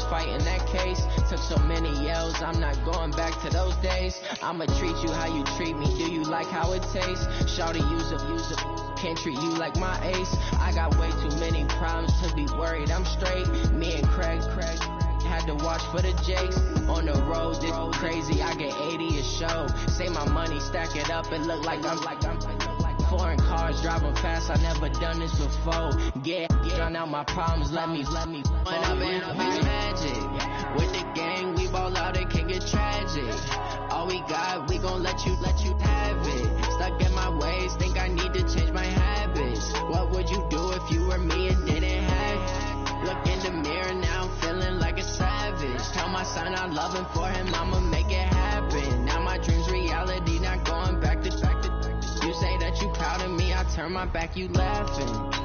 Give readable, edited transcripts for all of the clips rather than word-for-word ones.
fighting that case. Took so many L's, I'm not going back to those days. I'ma treat you how you treat me, do you like how it tastes? Shawty, use a can't treat you like my ace. I got way too many problems to be worried, I'm straight. Me and Craig had to watch for the Jakes. On the road, this crazy, I get 80 a show. Say my money, stack it up and look like I'm foreign cars, driving fast, I never done this before. Get drown out my problems, let me When I'm in a bitch magic. With the gang, we ball out, it can get tragic. All we got, we gon' let you have it. Stuck in my ways, think I need to change my habits. What would you do if you were me and didn't have? Look in the mirror now, I'm feeling like a savage. Tell my son I love him, for him I'ma make it happen. Now my dream's reality, not going back to. You say that you proud of me, I turn my back, you laughing.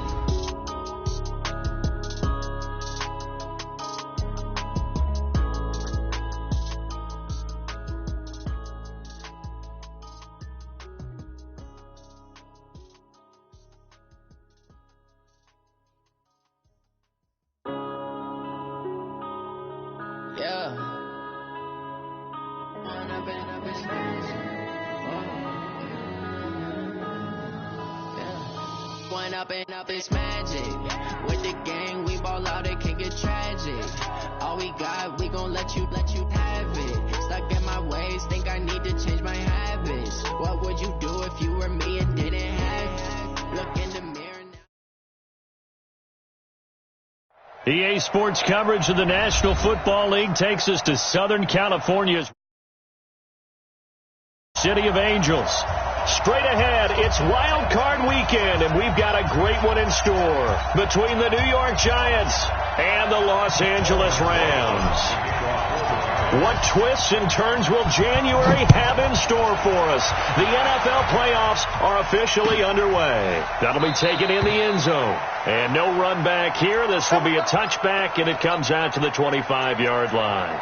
Up it's magic. With the gang, we ball out, it can get tragic. All we got, we gon' let you have it. Stuck in my ways, think I need to change my habits. What would you do if you were me and didn't have? Look in the mirror now. EA Sports coverage of the National Football League takes us to Southern California's City of Angels. Straight ahead, it's Wild Card Weekend, and we've got a great one in store between the New York Giants and the Los Angeles Rams. What twists and turns will January have in store for us? The NFL playoffs are officially underway. That'll be taken in the end zone. And no run back here. This will be a touchback, and it comes out to the 25-yard line.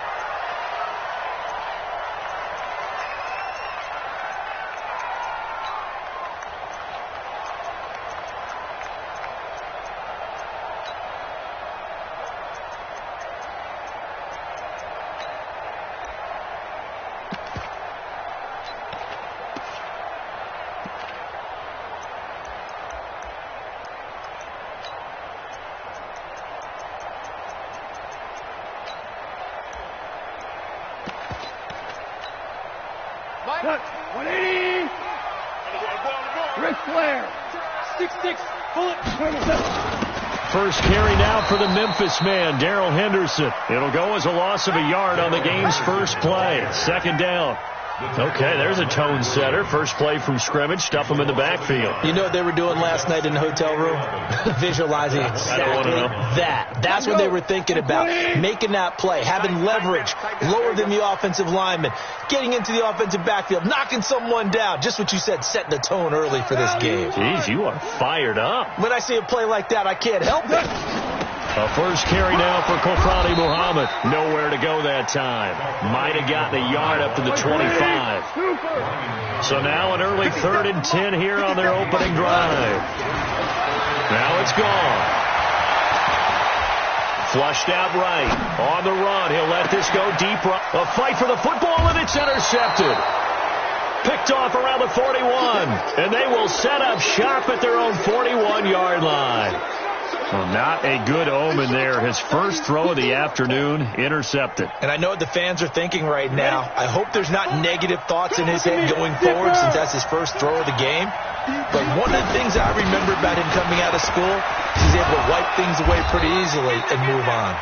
First carry now for the Memphis man, Darrell Henderson. It'll go as a loss of a yard on the game's first play. Second down. Okay, there's a tone setter. First play from scrimmage. Stuff them in the backfield. You know what they were doing last night in the hotel room? Visualizing exactly that. That's what they were thinking about. Making that play, having leverage, lower than the offensive lineman, getting into the offensive backfield, knocking someone down. Just what you said, setting the tone early for this game. Jeez, you are fired up. When I see a play like that, I can't help it. A first carry now for Kofrani Muhammad. Nowhere to go that time. Might have gotten a yard up to the 25. So now an early 3rd and 10 here on their opening drive. Now it's gone. Flushed out right. On the run. He'll let this go deep. A fight for the football, and it's intercepted. Picked off around the 41. And they will set up shop at their own 41-yard line. Well, not a good omen there. His first throw of the afternoon intercepted. And I know what the fans are thinking right now. I hope there's not negative thoughts in his head going forward since that's his first throw of the game. But one of the things I remember about him coming out of school, he's able to wipe things away pretty easily and move on.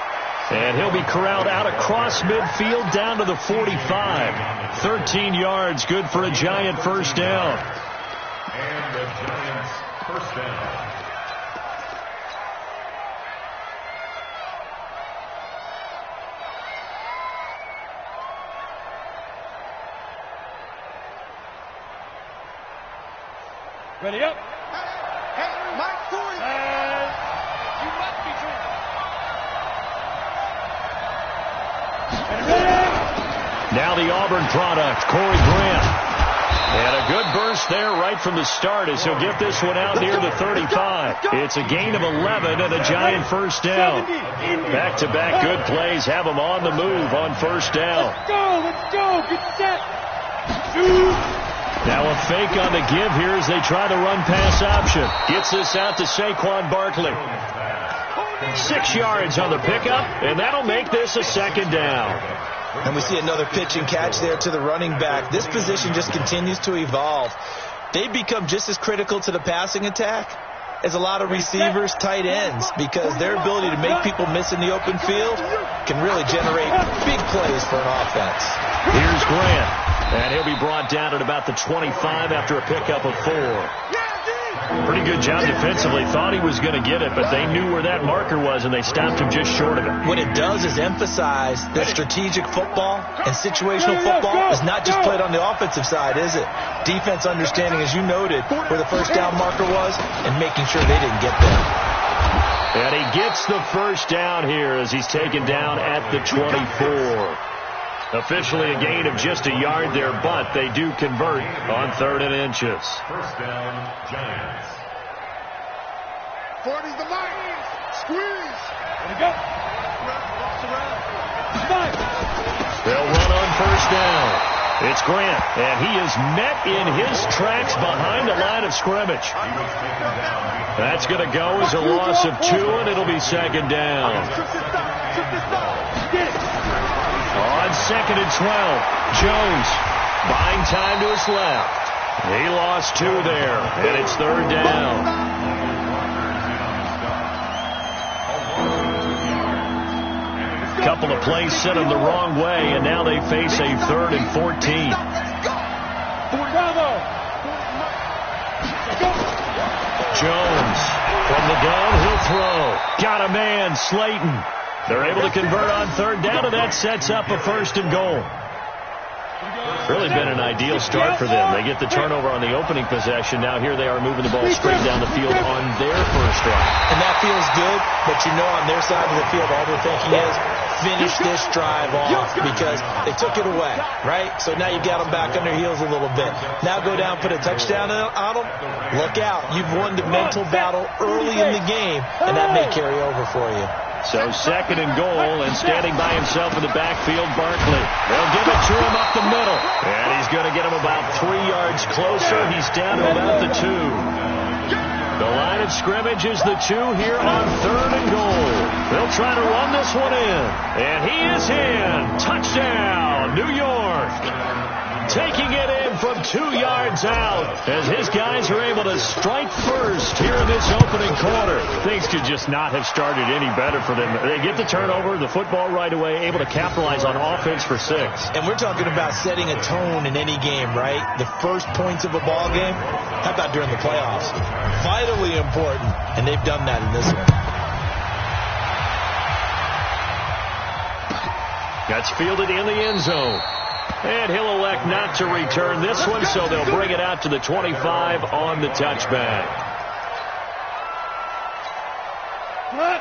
And he'll be corralled out across midfield down to the 45. 13 yards, good for a Giant first down. And the Giants first down. Ready up. Hey, Mike Corey. You must be Now the Auburn product, Corey Grant. And a good burst there right from the start as he'll get this one out near the 35. It's a gain of 11 and a Giant first down. Back-to-back good plays have him on the move on first down. Let's go, get set. Now a fake on the give here as they try the run-pass option. Gets this out to Saquon Barkley. 6 yards on the pickup, and that'll make this a second down. And we see another pitch and catch there to the running back. This position just continues to evolve. They become just as critical to the passing attack as a lot of receivers, tight ends, because their ability to make people miss in the open field can really generate big plays for an offense. Here's Grant, and he'll be brought down at about the 25 after a pickup of 4. Pretty good job defensively. Thought he was going to get it, but they knew where that marker was, and they stopped him just short of it. What it does is emphasize that strategic football and situational football is not just played on the offensive side, is it? Defense understanding, as you noted, where the first down marker was and making sure they didn't get there. And he gets the first down here as he's taken down at the 24. Officially a gain of just a yard there, but they do convert on 3rd and inches. First down, Giants. 40's the mark. Squeeze. There we go. They'll run on first down. It's Grant, and he is met in his tracks behind the line of scrimmage. That's going to go as a loss of 2, and it'll be second down. On 2nd and 12, Jones buying time to his left. He lost 2 there, and it's 3rd down. Couple of plays sent him the wrong way, and now they face a 3rd and 14. Jones from the gun, he'll throw. Got a man, Slayton. They're able to convert on 3rd down, and that sets up a 1st and goal. Really been an ideal start for them. They get the turnover on the opening possession. Now here they are moving the ball straight down the field on their first drive. And that feels good, but you know on their side of the field all they're thinking is finish this drive off because they took it away, right? So now you've got them back on their heels a little bit. Now go down, put a touchdown on them. Look out. You've won the mental battle early in the game, and that may carry over for you. So 2nd and goal, and standing by himself in the backfield, Barkley. They'll give it to him up the middle. And he's going to get him about 3 yards closer. He's down to about the 2. The line of scrimmage is the 2 here on 3rd and goal. They'll try to run this one in. And he is in. Touchdown, New York. Taking it in from 2 yards out as his guys are able to strike first here in this opening quarter. Things could just not have started any better for them. They get the turnover, the football right away, able to capitalize on offense for 6. And we're talking about setting a tone in any game, right? The first points of a ball game. How about during the playoffs? Vitally important, and they've done that in this one. That's fielded in the end zone. And he'll elect not to return this one, so they'll bring it out to the 25 on the touchback.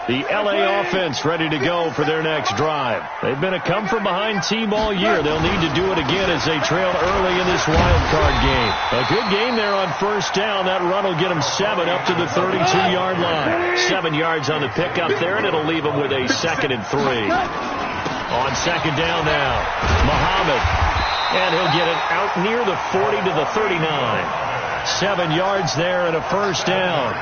The LA offense ready to go for their next drive. They've been a come-from-behind team all year. They'll need to do it again as they trail early in this wild card game. A good game there on first down. That run will get them 7 up to the 32-yard line. 7 yards on the pickup there, and it'll leave them with a 2nd and 3. On 2nd down now, Muhammad. And he'll get it out near the 40 to the 39. 7 yards there and a first down.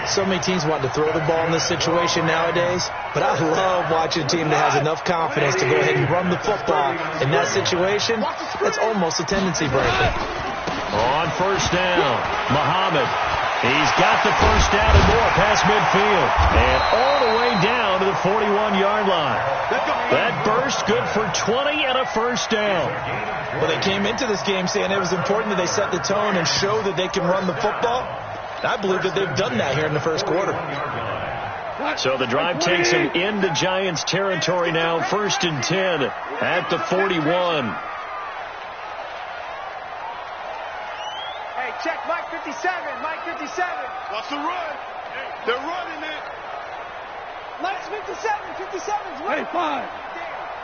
So many teams want to throw the ball in this situation nowadays, but I love watching a team that has enough confidence to go ahead and run the football. In that situation, that's almost a tendency breaker. On first down, Muhammad. He's got the first down and more past midfield. And all the way down to the 41-yard line. That burst good for 20 and a first down. Well, they came into this game saying it was important that they set the tone and show that they can run the football. I believe that they've done that here in the first quarter. So the drive takes them into Giants territory now. 1st and 10 at the 41. Check Mike 57. Mike 57. What's the run? They're running it. Mike's 57. 57's running. Hey, 5.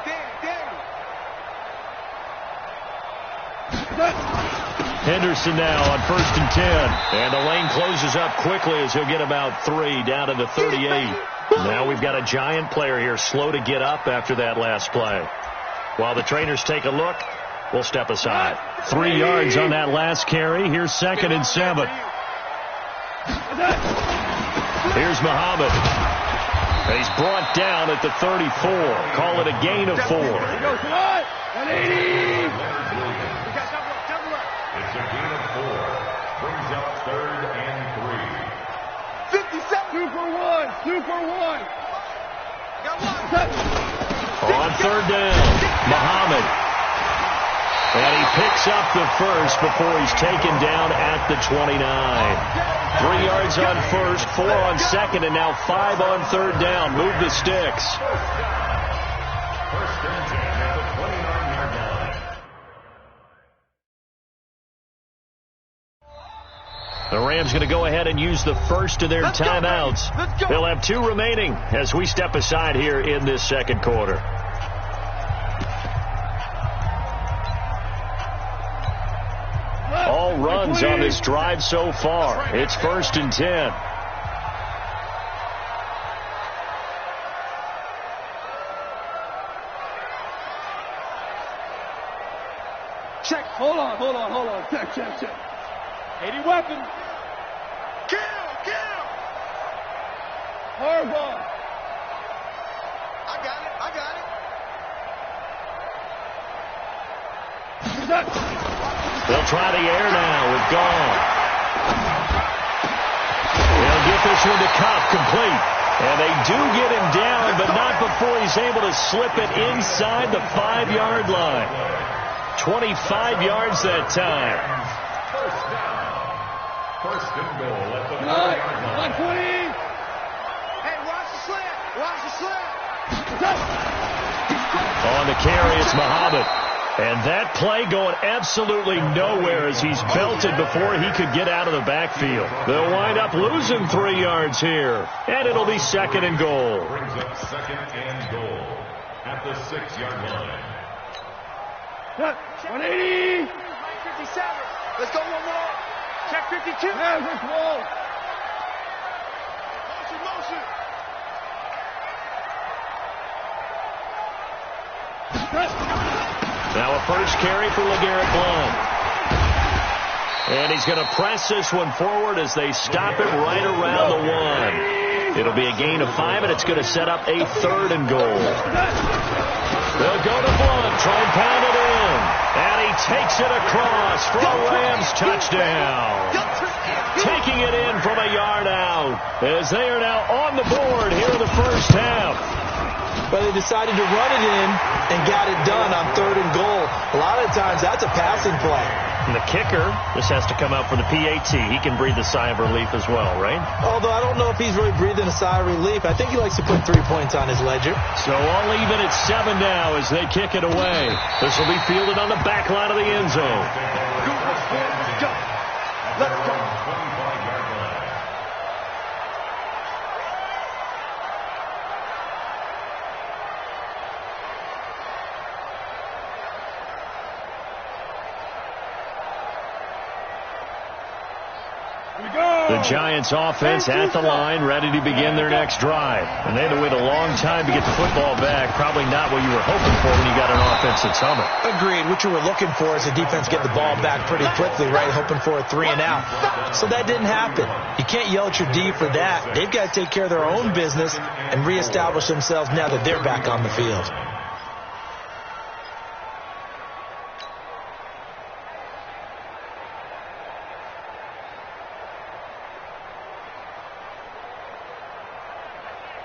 Damn. Henderson now on 1st and 10. And the lane closes up quickly as he'll get about 3 down to the 38. Now we've got a Giant player here slow to get up after that last play. While the trainers take a look, we'll step aside. 3 yards on that last carry. Here's 2nd and 7. Here's Muhammad. He's brought down at the 34. Call it a gain of 4. It's a gain of 4. Brings up 3rd and 3. 57. 2 for 1. 2 for 1. On 3rd down, Muhammad. And he picks up the first before he's taken down at the 29. 3 yards on 1st, 4 on 2nd, and now 5 on 3rd down. Move the sticks. 1st and 10 at the 29-yard line. The Rams going to go ahead and use the first of their timeouts. They'll have 2 remaining as we step aside here in this 2nd quarter. All runs on this drive so far. It's 1st and 10. Check. Hold on. Check. 80 weapon. Kill. Hard ball. I got it. They'll try the air now with Gall. They'll get this one to Cup, complete. And they do get him down, but not before he's able to slip it inside the 5-yard line. 25 yards that time. 1st down. 1st and goal at the 5-yard line. 120. Hey, watch the slant. On the carry, it's Muhammad. And that play going absolutely nowhere as he's belted before he could get out of the backfield. They'll wind up losing 3 yards here. And it'll be 2nd and goal. Brings up 2nd and goal at the 6-yard line. 180. 57. Let's go one more. Check 52. Yeah, let's roll. Motion. Now a first carry for LeGarrette Blount. And he's going to press this one forward as they stop it right around the 1. It'll be a gain of 5, and it's going to set up a 3rd and goal. They'll go to Blount, try and pound it in. And he takes it across for a Rams touchdown. Taking it in from a yard out as they are now on the board here in the first half. But they decided to run it in and got it done on 3rd and goal. A lot of times that's a passing play. And the kicker, this has to come out for the PAT. He can breathe a sigh of relief as well, right? Although I don't know if he's really breathing a sigh of relief. I think he likes to put 3 points on his ledger. So all even at 7 now as they kick it away. This will be fielded on the back line of the end zone. Let's go. The Giants offense at the line, ready to begin their next drive. And they had to wait a long time to get the football back. Probably not what you were hoping for when you got an offense that's humming. Agreed. What you were looking for is the defense get the ball back pretty quickly, right? Hoping for a 3 and out. So that didn't happen. You can't yell at your D for that. They've got to take care of their own business and reestablish themselves now that they're back on the field.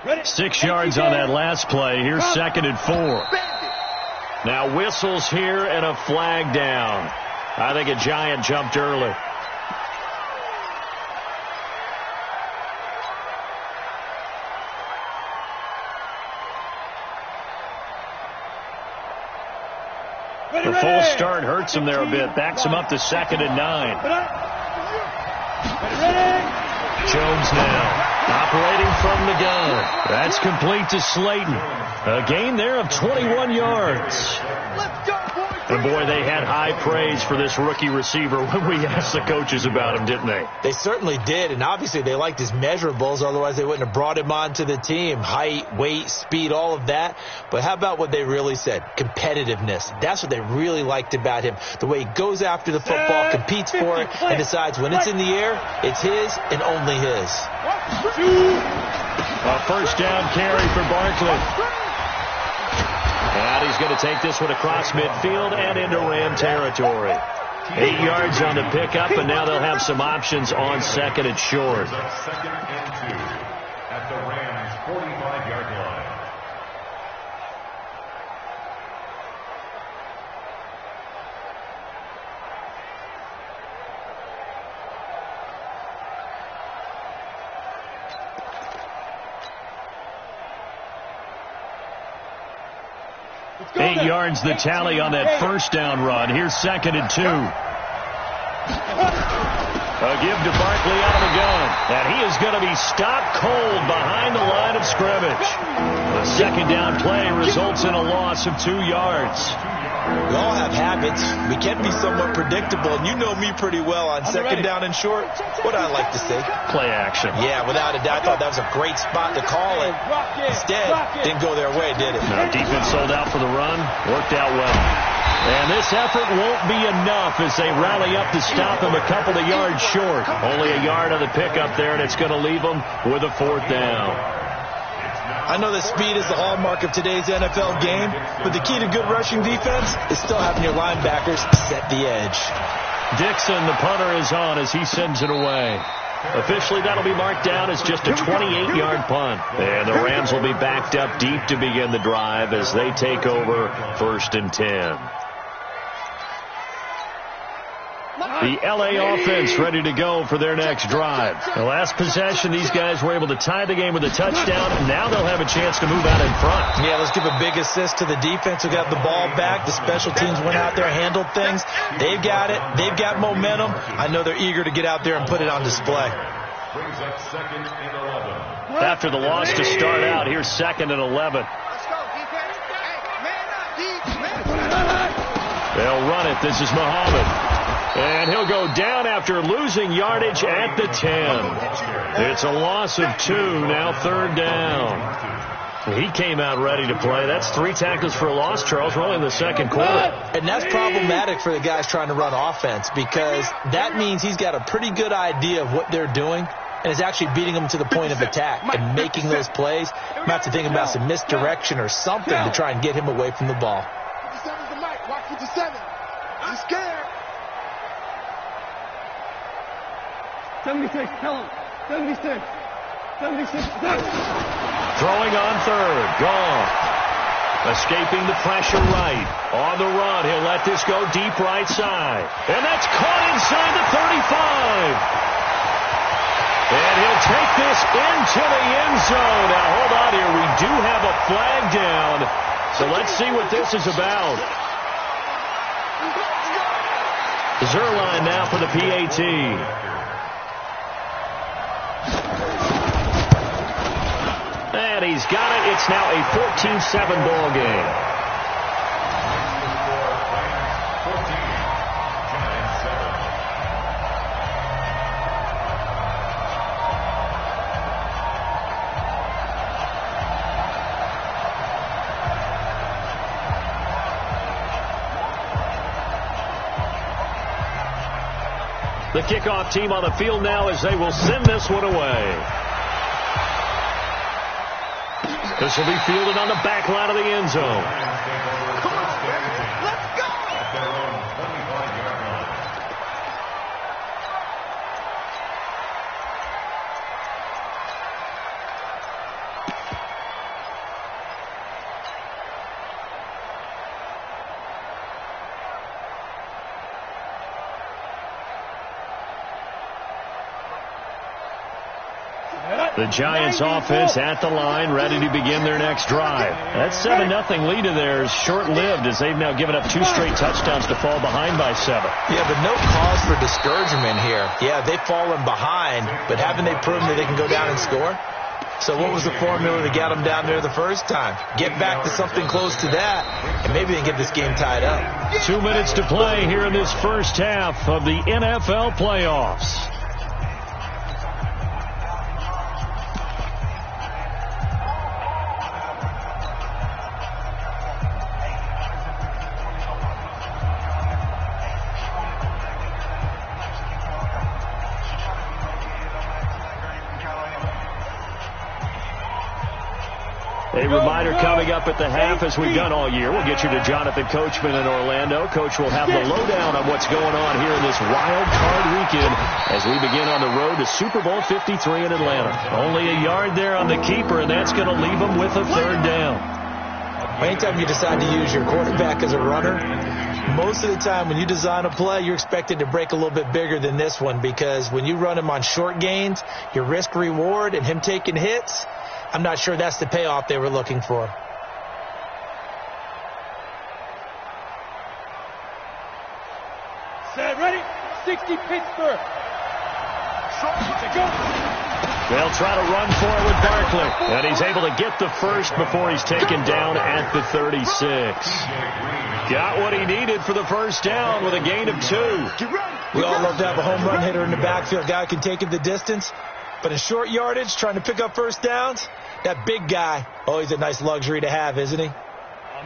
Ready? 6 yards on that last play. Here's 2nd and 4. Now whistles here and a flag down. I think a Giant jumped early. The full start hurts him there a bit. Backs him up to 2nd and 9. Jones now operating from the gun. That's complete to Slayton. A gain there of 21 yards. And, boy, they had high praise for this rookie receiver when we asked the coaches about him, didn't they? They certainly did, and obviously they liked his measurables. Otherwise, they wouldn't have brought him onto the team. Height, weight, speed, all of that. But how about what they really said? Competitiveness. That's what they really liked about him. The way he goes after the football, competes for it, and decides when it's in the air, it's his and only his. A first down carry for Barkley. And he's going to take this one across midfield and into Ram territory. 8 yards on the pickup, and now they'll have some options on second and short. Second and 2 at the Rams' 45-yard line. Eight yards the tally on that first down run. Here's second and 2. A give to Barkley out of the gun. And he is going to be stopped cold behind the line of scrimmage. The second down play results in a loss of 2 yards. We all have habits. We can be somewhat predictable, and you know me pretty well on second down and short. What I like to say? Play action. Yeah, without a doubt. I thought that was a great spot to call it. Instead, didn't go their way, did it? No, defense sold out for the run. Worked out well. And this effort won't be enough as they rally up to stop him a couple of yards short. Only a yard on the pickup there, and it's going to leave them with a fourth down. I know that speed is the hallmark of today's NFL game, but the key to good rushing defense is still having your linebackers set the edge. Dixon, the punter, is on as he sends it away. Officially, that'll be marked down as just a 28-yard punt. And the Rams will be backed up deep to begin the drive as they take over 1st and 10. The L.A. offense ready to go for their next drive. The last possession, these guys were able to tie the game with a touchdown. Now they'll have a chance to move out in front. Yeah, let's give a big assist to the defense who got the ball back. The special teams went out there, handled things. They've got it. They've got momentum. I know they're eager to get out there and put it on display. Brings up second and 11. After the loss to start out, here's second and 11. Let's go, defense. Hey, man up, They'll run it. This is Muhammad. And he'll go down after losing yardage at the 10. It's a loss of 2, now 3rd down. He came out ready to play. That's 3 tackles for a loss, Charles. We're only in the second quarter. And that's problematic for the guys trying to run offense because that means he's got a pretty good idea of what they're doing and is actually beating them to the point of attack and making those plays. You might have to think about some misdirection or something to try and get him away from the ball. 57's the mic. Watch 57. I'm scared. 76, tell him. 76. 76. Throwing on 3rd. Gone. Escaping the pressure right. On the run. He'll let this go deep right side. And that's caught inside the 35. And he'll take this into the end zone. Now, hold on here. We do have a flag down. So let's see what this is about. Zerline now for the PAT. And he's got it. It's now a 14-7 ball game. The kickoff team on the field now as they will send this one away. This will be fielded on the back line of the end zone. Come on, baby. Let's go. At their own 25-yard line. The Giants offense at the line, ready to begin their next drive. That 7-0 lead of theirs short-lived as they've now given up 2 straight touchdowns to fall behind by 7. Yeah, but no cause for discouragement here. Yeah, they've fallen behind, but haven't they proven that they can go down and score? So what was the formula to get them down there the first time? Get back to something close to that, and maybe they get this game tied up. 2 minutes to play here in this first half of the NFL playoffs. A reminder coming up at the half, as we've done all year. We'll get you to Jonathan Coachman in Orlando. Coach will have the lowdown on what's going on here in this wild card weekend as we begin on the road to Super Bowl 53 in Atlanta. Only a yard there on the keeper, and that's going to leave them with a third down. Anytime you decide to use your quarterback as a runner, most of the time when you design a play, you're expected to break a little bit bigger than this one, because when you run him on short gains, your risk-reward and him taking hits, I'm not sure that's the payoff they were looking for. Set, ready? 60 Pittsburgh. They'll try to run for it with Barkley, and he's able to get the first before he's taken down at the 36. Got what he needed for the first down with a gain of 2. We all love to have a home run hitter in the backfield, guy who can take it the distance. But in short yardage, trying to pick up first downs, that big guy, always a nice luxury to have, isn't he?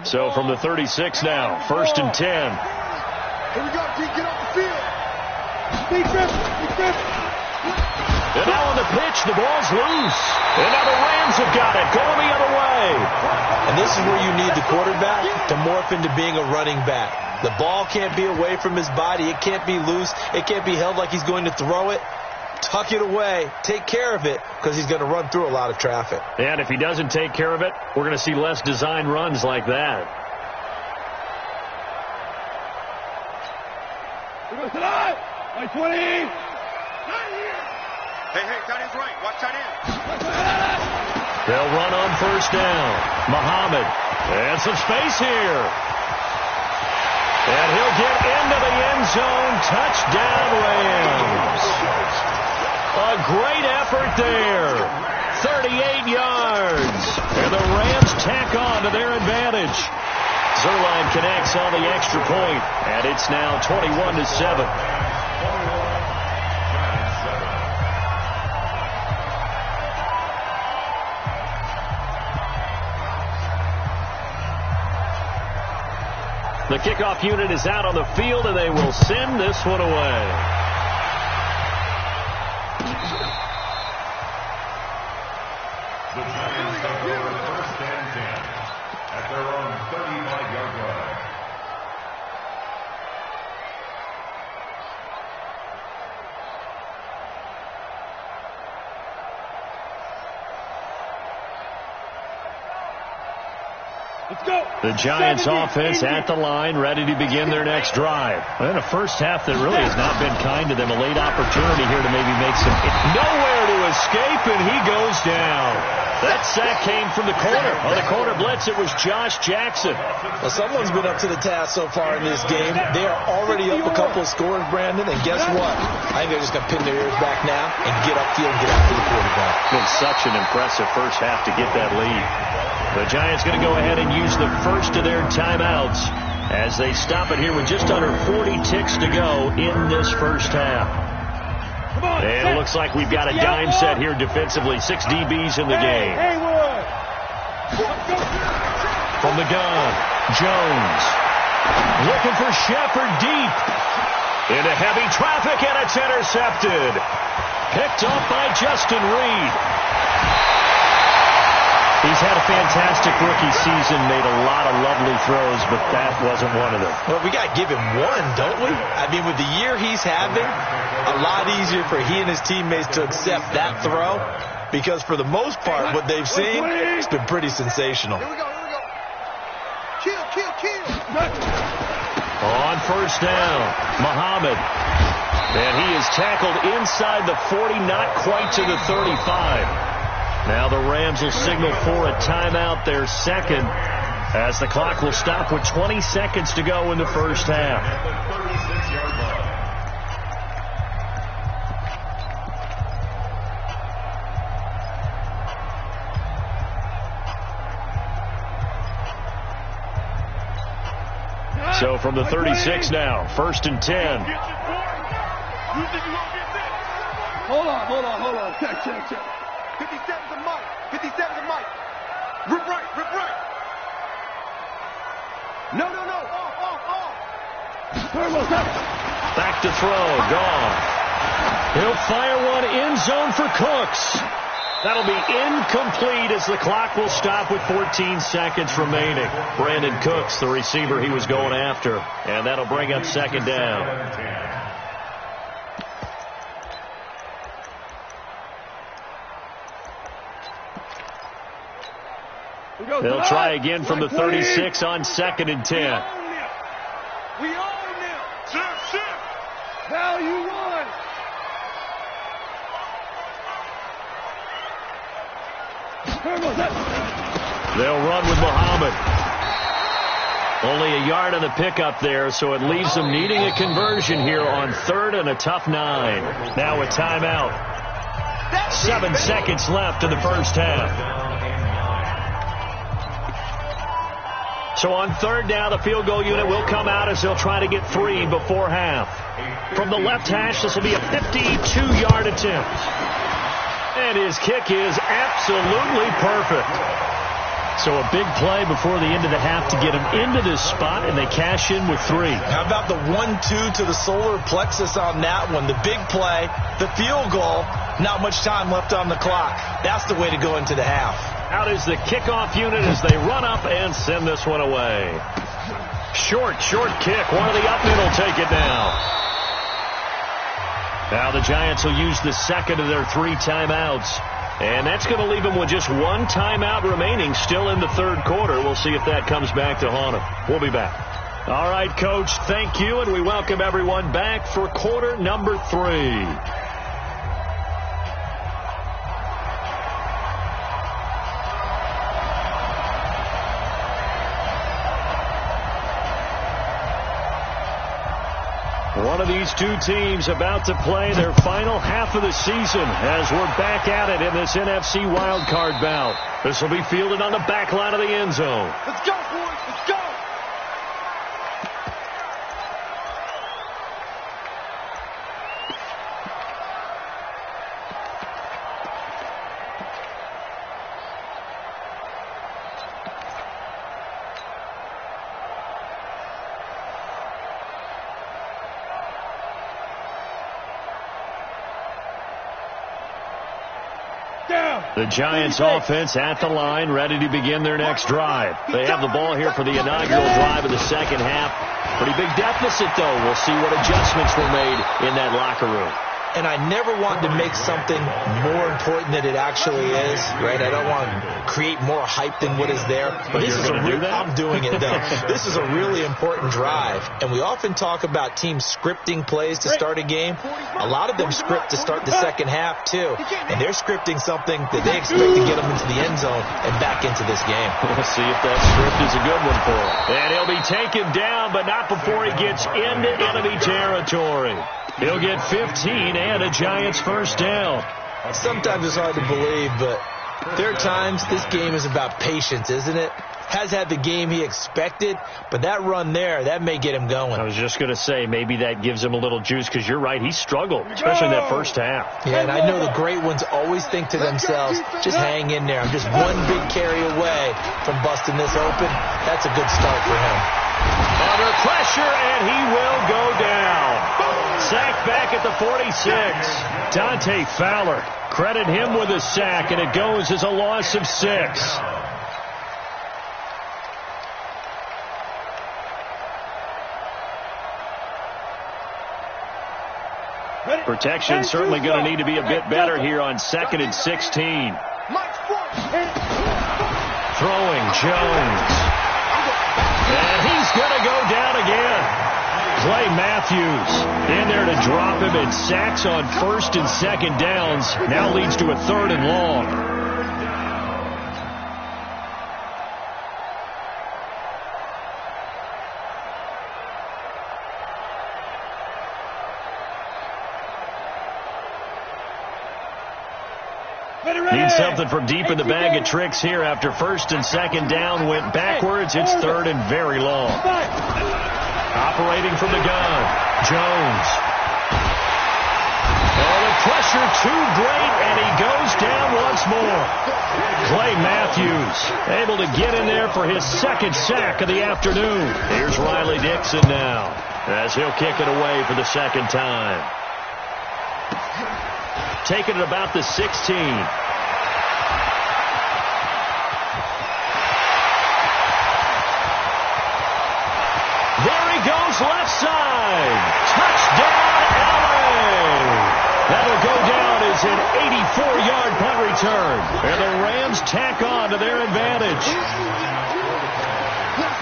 So from the 36 now, 1st and 10. Here we go, Pete, get off the field. Big grip. And now on the pitch, the ball's loose. And now the Rams have got it, going the other way. And this is where you need the quarterback to morph into being a running back. The ball can't be away from his body. It can't be loose. It can't be held like he's going to throw it. Tuck it away, take care of it, because he's going to run through a lot of traffic. And if he doesn't take care of it, we're going to see less design runs like that. We're going to slide. 20. Hey, tight end's right. Watch tight end. They'll run on first down. Muhammad. And some space here. And he'll get into the end zone. Touchdown, Rams. A great effort there. 38 yards. And the Rams tack on to their advantage. Zerline connects on the extra point, and it's now 21-7. The kickoff unit is out on the field, and they will send this one away. The Giants have a 1st and 10 at their own 35-yard line. Let's go. The Giants offense at the line, ready to begin their next drive. And a first half that really has not been kind to them. A late opportunity here to maybe make some... Nowhere to escape, and he goes down. That sack came from the corner. On the corner blitz, it was Josh Jackson. Well, someone's been up to the task so far in this game. They are already up a couple of scores, Brandon, and guess what? I think they're just going to pin their ears back now and get upfield and get after the quarterback. Been such an impressive first half to get that lead. The Giants going to go ahead and use the first of their timeouts as they stop it here with just under 40 ticks to go in this first half. And it looks like we've got a dime set here defensively. 6 DBs in the game. From the gun, Jones. Looking for Shepard deep. Into heavy traffic, and it's intercepted. Picked off by Justin Reed. He's had a fantastic rookie season, made a lot of lovely throws, but that wasn't one of them. Well, we got to give him one, don't we? I mean, with the year he's having, a lot easier for he and his teammates to accept that throw, because for the most part, what they've seen, it's been pretty sensational. Here we go. Kill. On first down, Muhammad. And he is tackled inside the 40, not quite to the 35. Now the Rams will signal for a timeout, their second, as the clock will stop with 20 seconds to go in the first half. So from the 36 now, 1st and 10. Hold on. Check. 57's a Mike. 57's a Mike. Rip right. No. Off. Back to throw. Gone. He'll fire one end zone for Cooks. That'll be incomplete as the clock will stop with 14 seconds remaining. Brandon Cooks, the receiver he was going after. And that'll bring up 2nd down. They'll try again from the 36 on 2nd and 10. We own them. Shift. Value one. They'll run with Muhammad. Only a yard on the pickup there, so it leaves them needing a conversion here on 3rd and a tough 9. Now a timeout. 7 seconds left in the first half. So on 3rd down, the field goal unit will come out as they'll try to get 3 before half. From the left hash, this will be a 52-yard attempt. And his kick is absolutely perfect. So a big play before the end of the half to get him into this spot, and they cash in with 3. How about the 1-2 to the solar plexus on that one? The big play, the field goal, not much time left on the clock. That's the way to go into the half. Out is the kickoff unit as they run up and send this one away. Short kick. One of the up men will take it now. Now the Giants will use the second of their 3 timeouts. And that's going to leave them with just 1 timeout remaining still in the 3rd quarter. We'll see if that comes back to haunt them. We'll be back. All right, Coach, thank you, and we welcome everyone back for quarter number 3. One of these two teams about to play their final half of the season as we're back at it in this NFC wildcard bout. This will be fielded on the back line of the end zone. Let's go, boys. Let's go. The Giants offense at the line, ready to begin their next drive. They have the ball here for the inaugural drive of the second half. Pretty big deficit, though. We'll see what adjustments were made in that locker room. And I never want to make something more important than it actually is, right? I don't want to create more hype than what is there. But this is I'm doing it, though. This is a really important drive. And we often talk about teams scripting plays to start a game. A lot of them script to start the second half, too. And they're scripting something that they expect to get them into the end zone and back into this game. We'll see if that script is a good one for him. And he'll be taken down, but not before he gets into enemy territory. He'll get 15 and a Giants first down. Sometimes it's hard to believe, but there are times this game is about patience, isn't it? Has had the game he expected, but that run there, that may get him going. I was just going to say, maybe that gives him a little juice, because you're right, he struggled, especially in that first half. Yeah, and I know the great ones always think to themselves, just hang in there. I'm just one big carry away from busting this open. That's a good start for him. Under pressure, and he will go down. Sacked back at the 46. Dante Fowler, credit him with a sack, and it goes as a loss of 6. Protection certainly going to need to be a bit better here on 2nd and 16. Throwing Jones. And he's going to go down again. Clay Matthews in there to drop him, and sacks on 1st and 2nd downs. Now leads to a 3rd and long. Need something from deep in the bag of tricks here after 1st and 2nd down went backwards. It's 3rd and very long. Operating from the gun, Jones. Oh, the pressure too great, and he goes down once more. Clay Matthews able to get in there for his second sack of the afternoon. Here's Riley Dixon now, as he'll kick it away for the second time. Taking it about the 16. There he goes, left side. Touchdown, LA. That'll go down as an 84-yard punt return. And the Rams tack on to their advantage.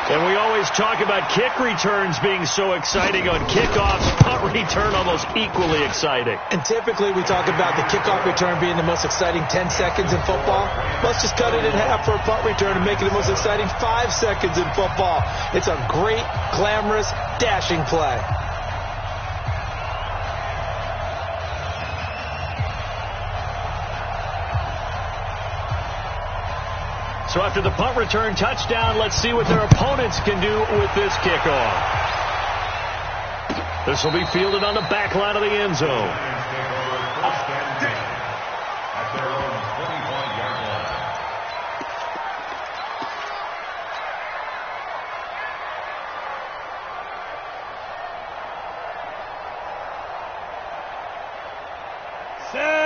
And we always talk about kick returns being so exciting on kickoffs. Punt return almost equally exciting. And typically we talk about the kickoff return being the most exciting 10 seconds in football. Let's just cut it in half for a punt return and make it the most exciting 5 seconds in football. It's a great, glamorous, dashing play. So after the punt return touchdown, let's see what their opponents can do with this kickoff. This will be fielded on the back line of the end zone.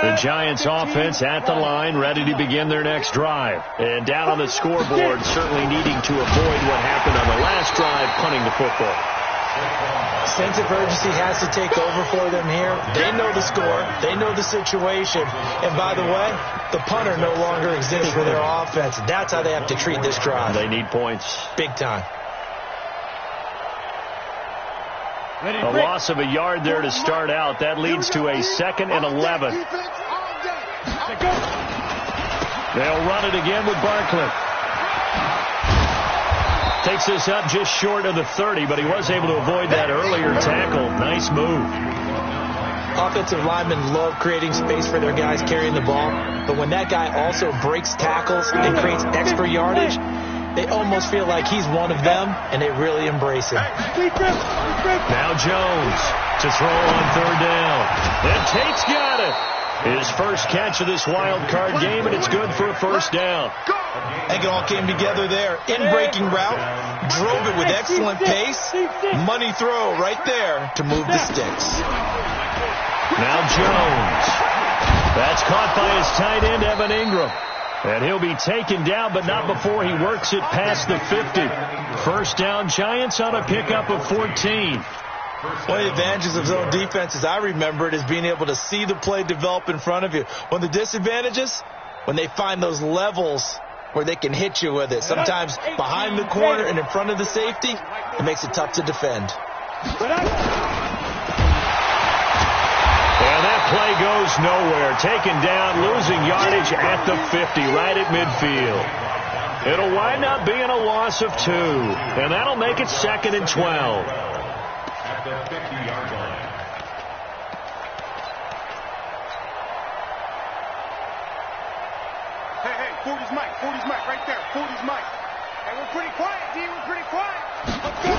The Giants offense at the line, ready to begin their next drive. And down on the scoreboard, certainly needing to avoid what happened on the last drive, punting the football. Sense of urgency has to take over for them here. They know the score. They know the situation. And by the way, the punter no longer exists for their offense. That's how they have to treat this drive. They need points. Big time. A loss of a yard there to start out. That leads to a 2nd and 11. They'll run it again with Barkley. Takes this up just short of the 30, but he was able to avoid that earlier tackle. Nice move. Offensive linemen love creating space for their guys carrying the ball, but when that guy also breaks tackles and creates extra yardage, they almost feel like he's one of them, and they really embrace him. Now Jones to throw on 3rd down. And Tate's got it. His first catch of this wild card game, and it's good for a 1st down. I think it all came together there. In-breaking route, drove it with excellent pace. Money throw right there to move the sticks. Now Jones. That's caught by his tight end, Evan Ingram. And he'll be taken down, but not before he works it past the 50. 1st down, Giants on a pickup of 14. One of the advantages of zone defense, as I remember it, is being able to see the play develop in front of you. One of the disadvantages, when they find those levels where they can hit you with it. Sometimes behind the corner and in front of the safety, it makes it tough to defend. And that play goes nowhere. Taken down, losing yardage at the 50, right at midfield. It'll wind up being a loss of 2, and that'll make it 2nd and 12. At the 50-yard line. Hey, 40's Mike, 40's Mike, right there, 40's Mike. Hey, we're pretty quiet, D, we're pretty quiet. Let's go.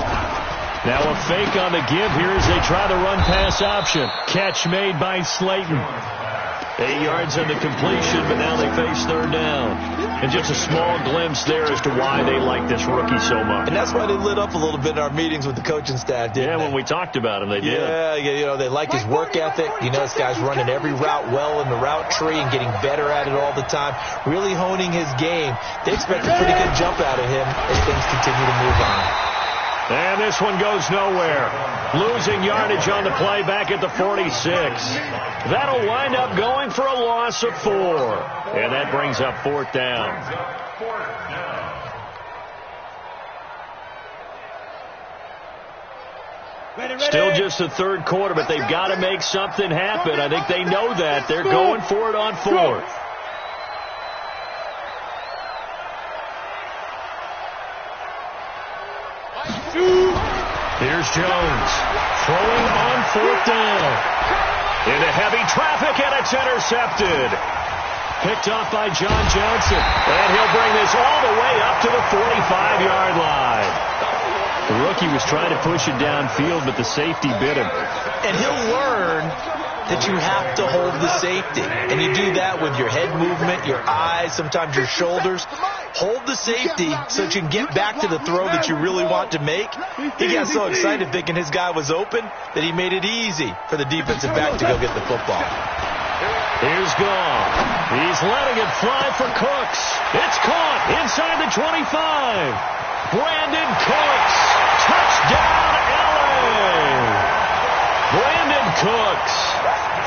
Now a fake on the give here as they try the run-pass option. Catch made by Slayton. 8 yards on the completion, but now they face 3rd down. And just a small glimpse there as to why they like this rookie so much. And that's why they lit up a little bit in our meetings with the coaching staff, didn't they? When we talked about him, they did. Yeah, you know, they like his work ethic. You know, this guy's running every route well in the route tree and getting better at it all the time, really honing his game. They expect a pretty good jump out of him as things continue to move on. And this one goes nowhere. Losing yardage on the play back at the 46. That'll wind up going for a loss of 4. And that brings up 4th down. Still just the 3rd quarter, but they've got to make something happen. I think they know that. They're going for it on 4th. Here's Jones throwing on 4th down. Into heavy traffic, and it's intercepted. Picked off by John Johnson. And he'll bring this all the way up to the 45-yard line. The rookie was trying to push it downfield, but the safety bit him. And he'll learn that you have to hold the safety. And you do that with your head movement, your eyes, sometimes your shoulders. Hold the safety so that you can get back to the throw that you really want to make. He got so excited thinking his guy was open that he made it easy for the defensive back to go get the football. Here's Goff. He's letting it fly for Cooks. It's caught inside the 25. Brandon Cooks. Touchdown, LA. Brandon Cooks,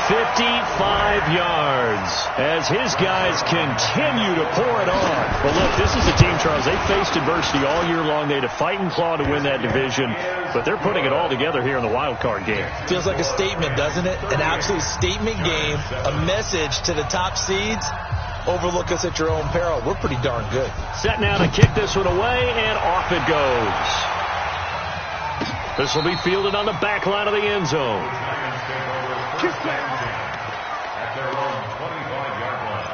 55 yards as his guys continue to pour it on. Well, look, this is a team, Charles, they faced adversity all year long. They had to fight and claw to win that division, but they're putting it all together here in the wild card game. Feels like a statement, doesn't it? An absolute statement game, a message to the top seeds. Overlook us at your own peril. We're pretty darn good. Set now to kick this one away, and off it goes. This will be fielded on the back line of the end zone. At their own 25-yard line.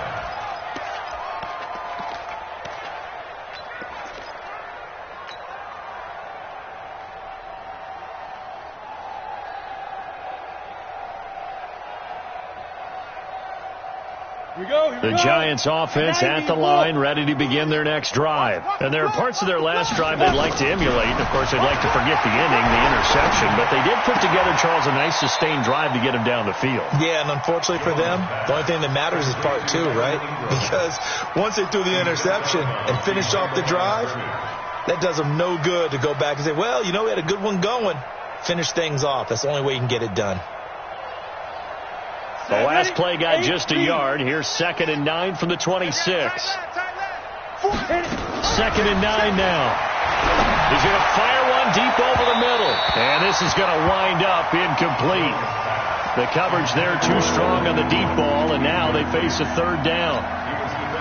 The Giants offense at the line, ready to begin their next drive. And there are parts of their last drive they'd like to emulate. Of course, they'd like to forget the inning, the interception. But they did put together, Charles, a nice sustained drive to get him down the field. Yeah, and unfortunately for them, the only thing that matters is part two, right? Because once they threw the interception and finished off the drive, that does them no good to go back and say, well, you know, we had a good one going. Finish things off. That's the only way you can get it done. The last play got just a yard. Here's 2nd and 9 from the 26. 2nd and 9 now. He's going to fire one deep over the middle. And this is going to wind up incomplete. The coverage there too strong on the deep ball, and now they face a 3rd down.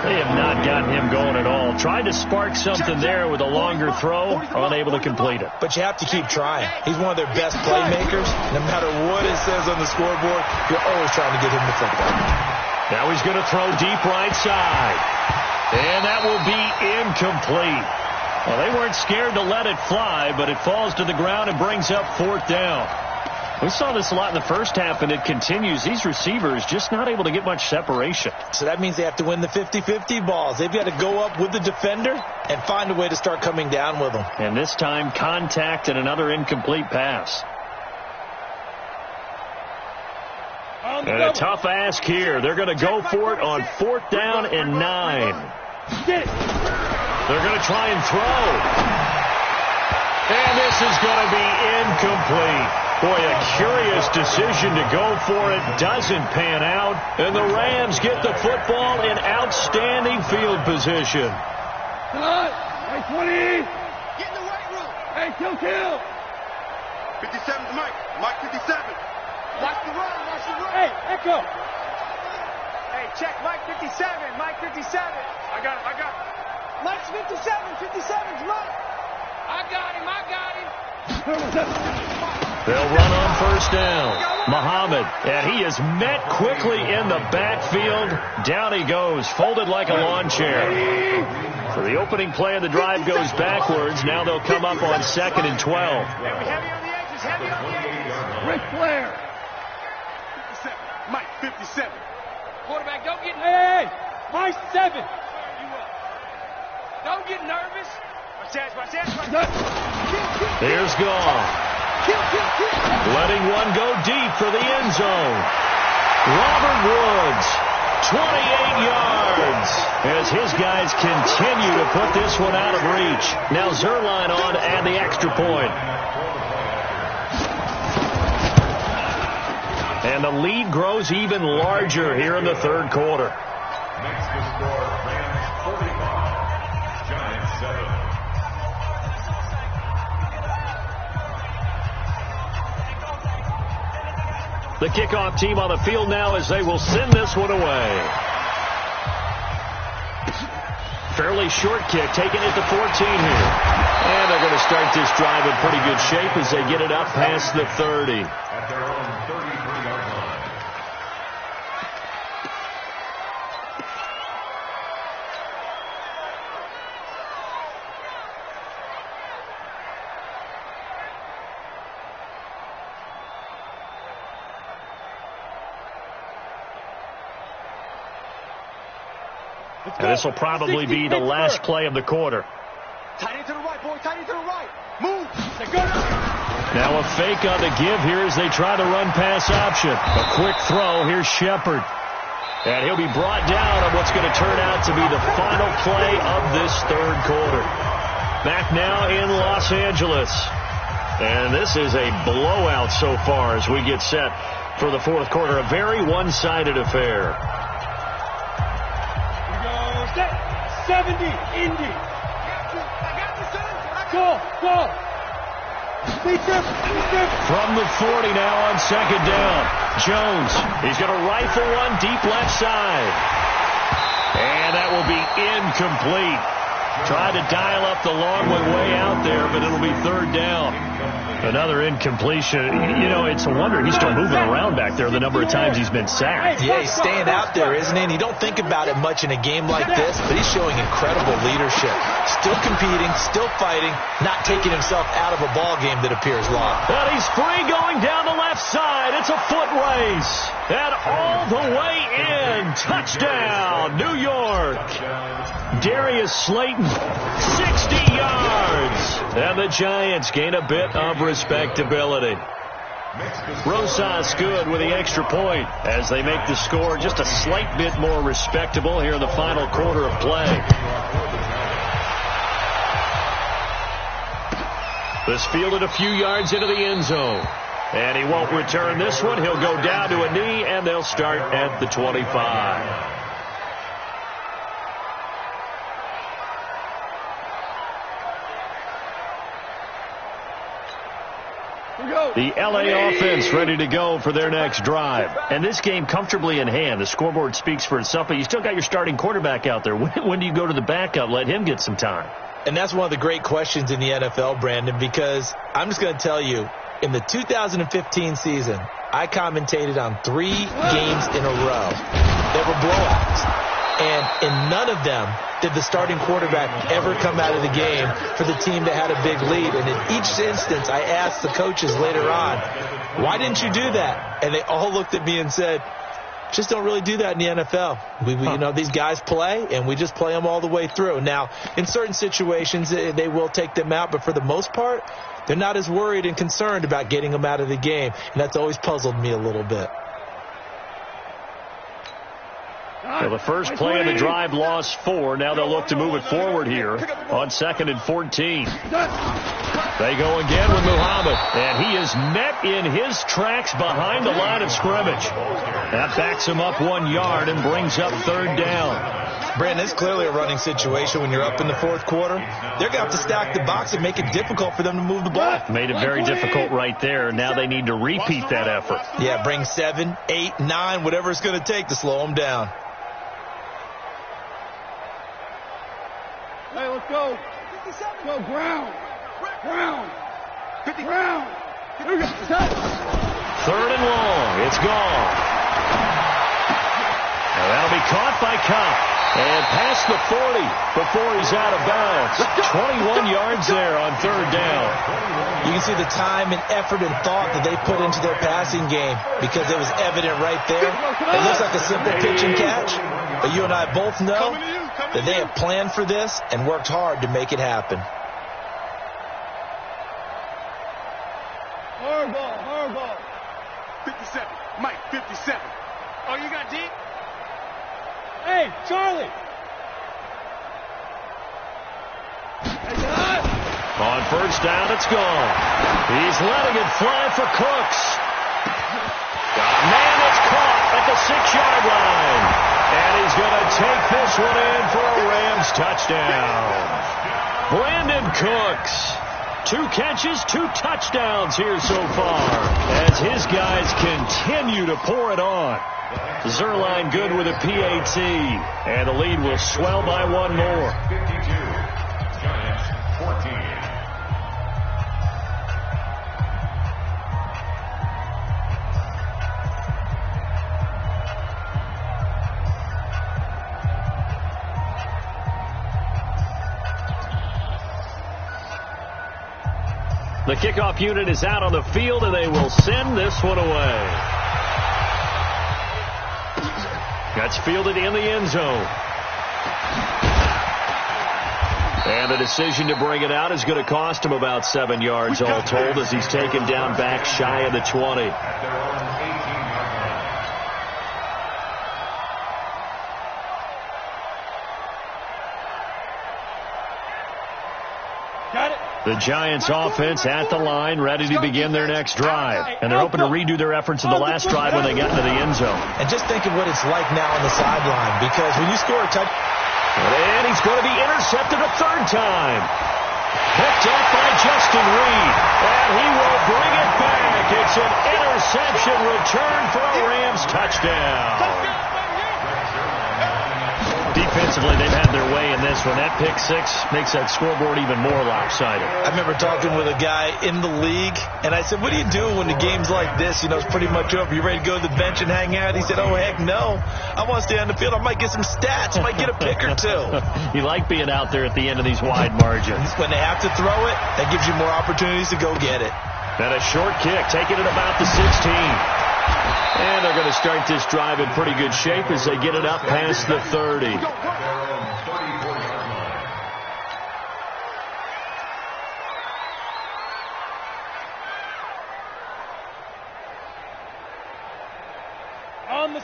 They have not gotten him going at all. Tried to spark something there with a longer throw, unable to complete it. But you have to keep trying. He's one of their best playmakers. No matter what it says on the scoreboard, you're always trying to get him the football. Now he's going to throw deep right side. And that will be incomplete. Well, they weren't scared to let it fly, but it falls to the ground and brings up 4th down. We saw this a lot in the first half, and it continues. These receivers just not able to get much separation. So that means they have to win the 50-50 balls. They've got to go up with the defender and find a way to start coming down with them. And this time, contact and another incomplete pass. And a tough ask here. They're going to go for it on 4th down and 9. They're going to try and throw. And this is going to be incomplete. Boy, a curious decision to go for it. Doesn't pan out. And the Rams get the football in outstanding field position. Hey, 20. Get in the weight room. Hey, kill. 57's Mike. Mike 57. Watch the run. Hey, Echo. Hey, check Mike 57. Mike 57. I got him. Mike's 57. 57's Mike. I got him. They'll run on 1st down. Muhammad, and he is met quickly in the backfield. Down he goes, folded like a lawn chair. So the opening play of the drive goes backwards. Now they'll come up on 2nd and 12. Heavy on the edges. Ric Flair. 57. Mike 57. Quarterback, don't get Hey, Mike 7. Don't get nervous. Watch that. Here's Goff. Letting one go deep for the end zone. Robert Woods, 28 yards, as his guys continue to put this one out of reach. Now Zerline on to add the extra point. And the lead grows even larger here in the 3rd quarter. Next to score, Rams 45, Giants 7. The kickoff team on the field now as they will send this one away. Fairly short kick, taking it to 14 here. And they're going to start this drive in pretty good shape as they get it up past the 30. At their own 33-yard line. And this will probably be the last play of the quarter. Tight end to the right, boy. Tight end to the right. Move. Now a fake on the give here as they try the run-pass option. A quick throw. Here's Shepard. And he'll be brought down on what's going to turn out to be the final play of this third quarter. Back now in Los Angeles. And this is a blowout so far as we get set for the fourth quarter. A very one-sided affair. 70, Indy. Go. From the 40 now on second down. Jones, he's going to rifle one deep left side. And that will be incomplete. Tried to dial up the long way out there, but it'll be third down. Another incompletion. You know, it's a wonder he's still moving around back there the number of times he's been sacked. Yeah, he's staying out there, isn't he? And you don't think about it much in a game like this, but he's showing incredible leadership. Still competing, still fighting, not taking himself out of a ball game that appears lost. And he's free going down the left side. It's a foot race. And all the way in. Touchdown, New York. Darius Slayton, 60 yards. And the Giants gain a bit of respectability. Rosas good with the extra point as they make the score just a slight bit more respectable here in the final quarter of play. This fielded a few yards into the end zone. And he won't return this one. He'll go down to a knee, and they'll start at the 25. The LA offense ready to go for their next drive. And this game comfortably in hand. The scoreboard speaks for itself, but you still got your starting quarterback out there. When do you go to the backup? Let him get some time. And that's one of the great questions in the NFL, Brandon, because I'm just going to tell you, in the 2015 season, I commentated on 3 games in a row that were blowouts. And in none of them did the starting quarterback ever come out of the game for the team that had a big lead. And in each instance, I asked the coaches later on, why didn't you do that? And they all looked at me and said, just don't really do that in the NFL. You know, these guys play, and we just play them all the way through. Now, in certain situations, they will take them out, but for the most part, they're not as worried and concerned about getting them out of the game, and that's always puzzled me a little bit. So the first play of the drive lost 4. Now they'll look to move it forward here on 2nd and 14. They go again with Muhammad, and he is met in his tracks behind the line of scrimmage. That backs him up 1 yard and brings up third down. Brandon, it's clearly a running situation when you're up in the fourth quarter. They're going to have to stack the box and make it difficult for them to move the ball. Made it very difficult right there. Now they need to repeat that effort. Yeah, bring 7, 8, 9, whatever it's going to take to slow them down. Hey, let's go. 57. Go, ground. Ground. 50. Ground. Here we go. Third and long. It's gone. And that'll be caught by Kopp. And past the 40 before he's out of bounds. 21 yards there on third down. You can see the time and effort and thought that they put into their passing game because it was evident right there. It looks like a simple pitch and catch, but you and I both know that they have planned for this and worked hard to make it happen. Hard ball. 57. Mike, 57. Oh, you got deep? Hey, Charlie. On first down, it's gone. He's letting it fly for Cooks. Man, it's caught at the 6-yard line. And he's going to take this one in for a Rams touchdown. Brandon Cooks. 2 catches, 2 touchdowns here so far as his guys continue to pour it on. Zerline good with a PAT, and the lead will swell by 1 more. 52, Giants 14. The kickoff unit is out on the field, and they will send this one away. That's fielded in the end zone. And the decision to bring it out is going to cost him about 7 yards all told as he's taken down back shy of the 20. The Giants offense at the line, ready to begin their next drive. And they're hoping to redo their efforts in the last drive when they got into the end zone. And just think of what it's like now on the sideline, because when you score a touchdown, and he's going to be intercepted a third time. Picked up by Justin Reed. And he will bring it back. It's an interception return for a Rams touchdown. Defensively, they've had their way in this one. That pick six makes that scoreboard even more lopsided. I remember talking with a guy in the league, and I said, what do you do when the game's like this? You know, it's pretty much over. You ready to go to the bench and hang out? He said, oh, heck no. I want to stay on the field. I might get some stats. I might get a pick or two. You like being out there at the end of these wide margins. When they have to throw it, that gives you more opportunities to go get it. And a short kick, taking it about the 16. And they're going to start this drive in pretty good shape as they get it up past the 30.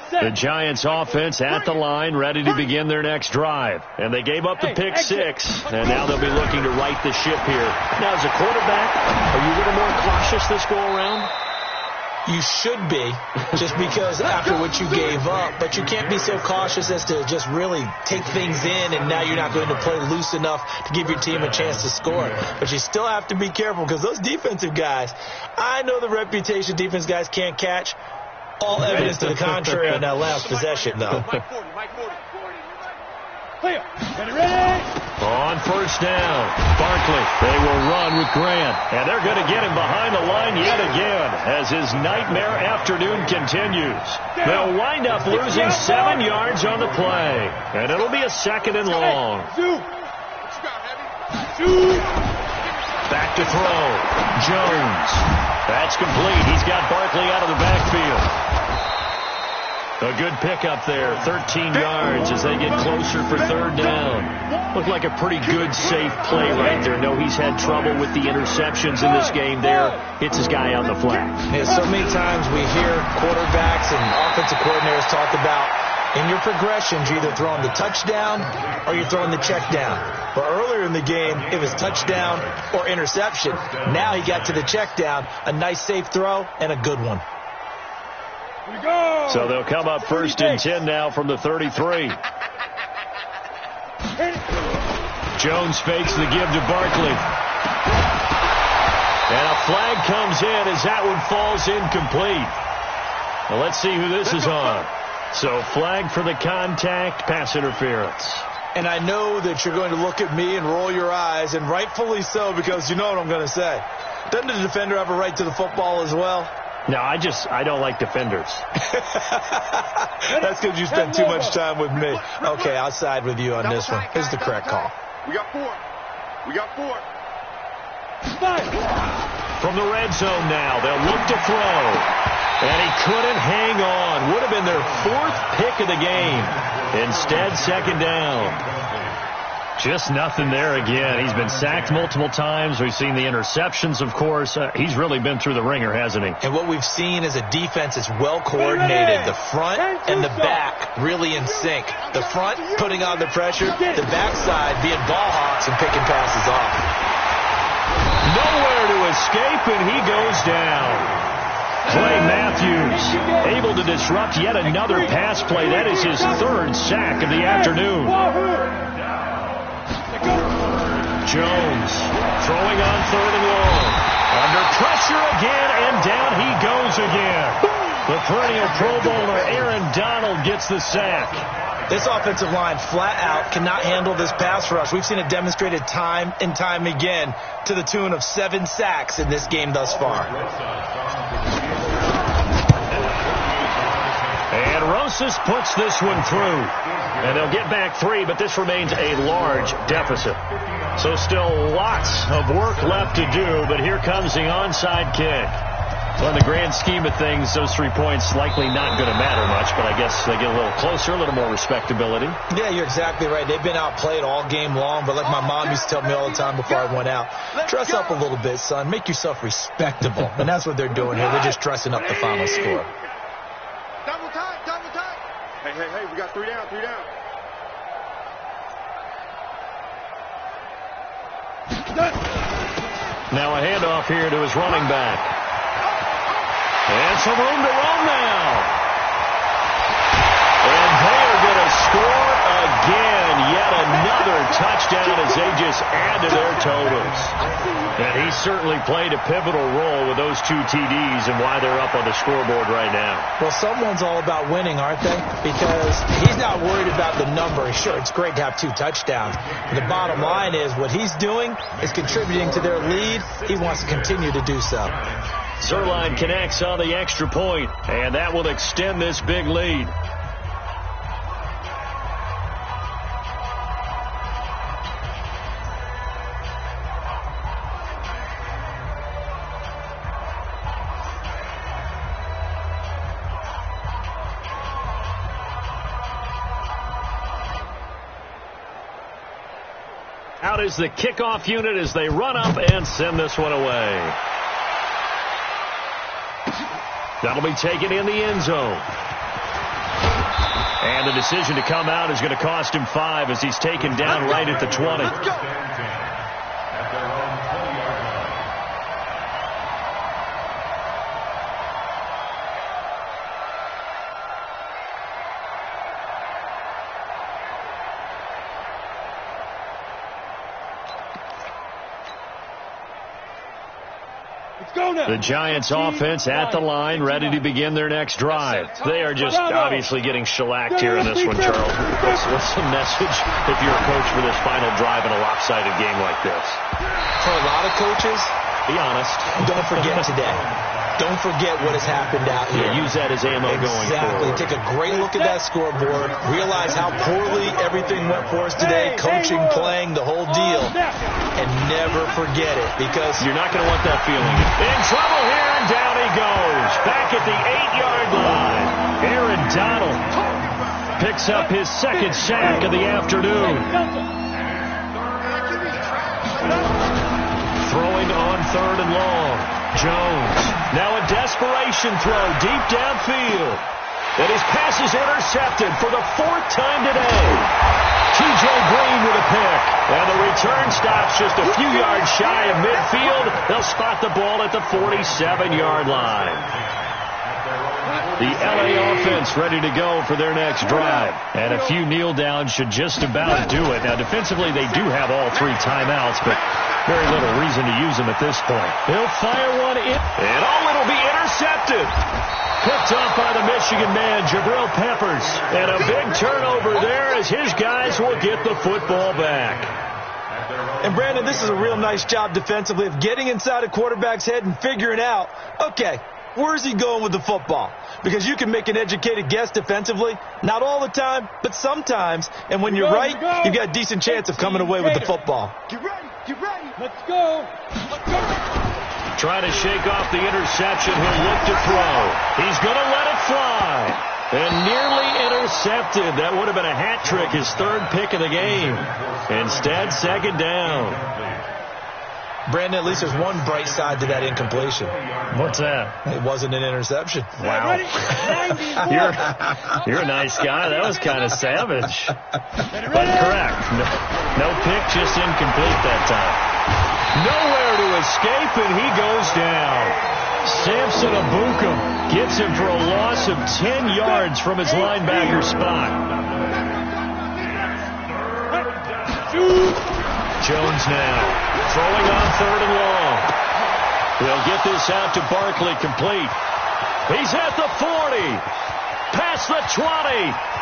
The Giants offense at the line, ready to begin their next drive. And they gave up the pick six, and now they'll be looking to right the ship here. Now, as a quarterback, are you a little more cautious this go-around? You should be, just because after what you gave up. But you can't be so cautious as to just really take things in, and now you're not going to play loose enough to give your team a chance to score. But you still have to be careful, because those defensive guys, I know the reputation defense guys can't catch. All evidence to the contrary on that last possession, though. On first down, Barkley. They will run with Grant, and they're going to get him behind the line yet again as his nightmare afternoon continues. They'll wind up losing 7 yards on the play, and it'll be a second and long. Back to throw. Jones. That's complete. He's got Barkley out of the backfield. A good pickup there, 13 yards as they get closer for third down. Looked like a pretty good, safe play right there. No, he's had trouble with the interceptions in this game there. Hits his guy out in the flat. Yeah, so many times we hear quarterbacks and offensive coordinators talk about in your progressions, you're either throwing the touchdown or you're throwing the check down. But earlier in the game, it was touchdown or interception. Now he got to the check down, a nice safe throw, and a good one. So they'll come up first and 10 now from the 33. Jones fakes the give to Barkley. And a flag comes in as that one falls incomplete. Well, let's see who this is on. So flag for the contact, pass interference. And I know that you're going to look at me and roll your eyes, and rightfully so, because you know what I'm going to say. Doesn't the defender have a right to the football as well? No, I don't like defenders. That's because you spend too much time with me. Okay, I'll side with you on this one. Here's the correct call. We got four. From the red zone now, they'll look to throw. And he couldn't hang on. Would have been their fourth pick of the game. Instead, second down. Just nothing there again. He's been sacked multiple times. We've seen the interceptions, of course. He's really been through the ringer, hasn't he? And what we've seen is a defense that's well coordinated. The front and the back really in sync. The front putting on the pressure. The backside being ball hawks and picking passes off. Nowhere to escape, and he goes down. Clay Matthews able to disrupt yet another pass play. That is his third sack of the afternoon. Jones throwing on third and long. Under pressure again, and down he goes again. The perennial Pro Bowler Aaron Donald gets the sack. This offensive line flat out cannot handle this pass rush. We've seen it demonstrated time and time again to the tune of 7 sacks in this game thus far. And Rosas puts this one through. And they'll get back 3, but this remains a large deficit. So still lots of work left to do, but here comes the onside kick. Well, in the grand scheme of things, those 3 points likely not going to matter much, but I guess they get a little closer, a little more respectability. Yeah, you're exactly right. They've been outplayed all game long, but like my mom used to tell me all the time before I went out, dress up a little bit, son. Make yourself respectable. And that's what they're doing here. They're just dressing up the final score. Double time, double time. Hey, we got 3 down, 3 down. Now a handoff here to his running back. And some room to run now. And they're going to score again. Yet another touchdown as they just add to their totals. And he certainly played a pivotal role with those 2 TDs and why they're up on the scoreboard right now. Well, someone's all about winning, aren't they? Because he's not worried about the number. Sure, it's great to have 2 touchdowns. But the bottom line is what he's doing is contributing to their lead. He wants to continue to do so. Zerline connects on the extra point, and that will extend this big lead. Out is the kickoff unit as they run up and send this one away. That'll be taken in the end zone. And the decision to come out is going to cost him 5 as he's taken down right at the 20. The Giants offense at the line, ready to begin their next drive. They are just obviously getting shellacked here in this one, Charles. What's the message if you're a coach for this final drive in a lopsided game like this? For a lot of coaches, be honest. Don't forget today. Don't forget what has happened out here. Yeah, use that as ammo going forward. Exactly. Take a great look at that scoreboard. Realize how poorly everything went for us today. Coaching, playing, the whole deal. And never forget it because you're not going to want that feeling. In trouble here, and down he goes. Back at the 8-yard line. Aaron Donald picks up his second sack of the afternoon. Throwing on 3rd and long. Jones. Now a desperation throw deep downfield. And his pass is intercepted for the 4th time today. T.J. Green with a pick. And the return stops just a few yards shy of midfield. They'll spot the ball at the 47-yard line. The L.A. offense ready to go for their next drive. And a few kneel downs should just about do it. Now, defensively, they do have all 3 timeouts, but very little reason to use them at this point. He'll fire one in. And it'll be intercepted. Picked off by the Michigan man, Jabril Peppers. And a big turnover there as his guys will get the football back. And, Brandon, this is a real nice job defensively of getting inside a quarterback's head and figuring out, okay, where's he going with the football? Because you can make an educated guess defensively. Not all the time, but sometimes. And when you're right, you've got a decent chance of coming away with the football. Get ready, get ready. Let's go. Let's go. Trying to shake off the interception. He'll look to throw. He's going to let it fly. And nearly intercepted. That would have been a hat trick, his 3rd pick of the game. Instead, 2nd down. Brandon, at least there's one bright side to that incompletion. What's that? It wasn't an interception. Wow. You're a nice guy. That was kind of savage. But correct. No pick, just incomplete that time. Nowhere to escape, and he goes down. Samson Abukum gets him for a loss of 10 yards from his linebacker spot. Jones now throwing on 3rd and long. He'll get this out to Barkley complete. He's at the 40. Past the 20.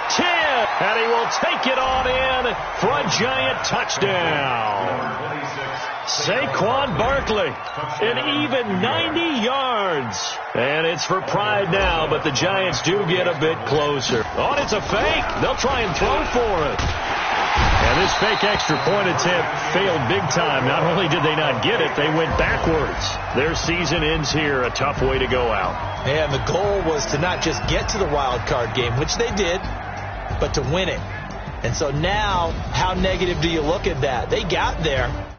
10. And he will take it on in for a Giant touchdown. Saquon Barkley, an even 90 yards. And it's for pride now, but the Giants do get a bit closer. Oh, it's a fake. They'll try and throw for it. And this fake extra point attempt failed big time. Not only did they not get it, they went backwards. Their season ends here. A tough way to go out. And the goal was to not just get to the wild card game, which they did, but to win it. And so now, how negative do you look at that? They got there,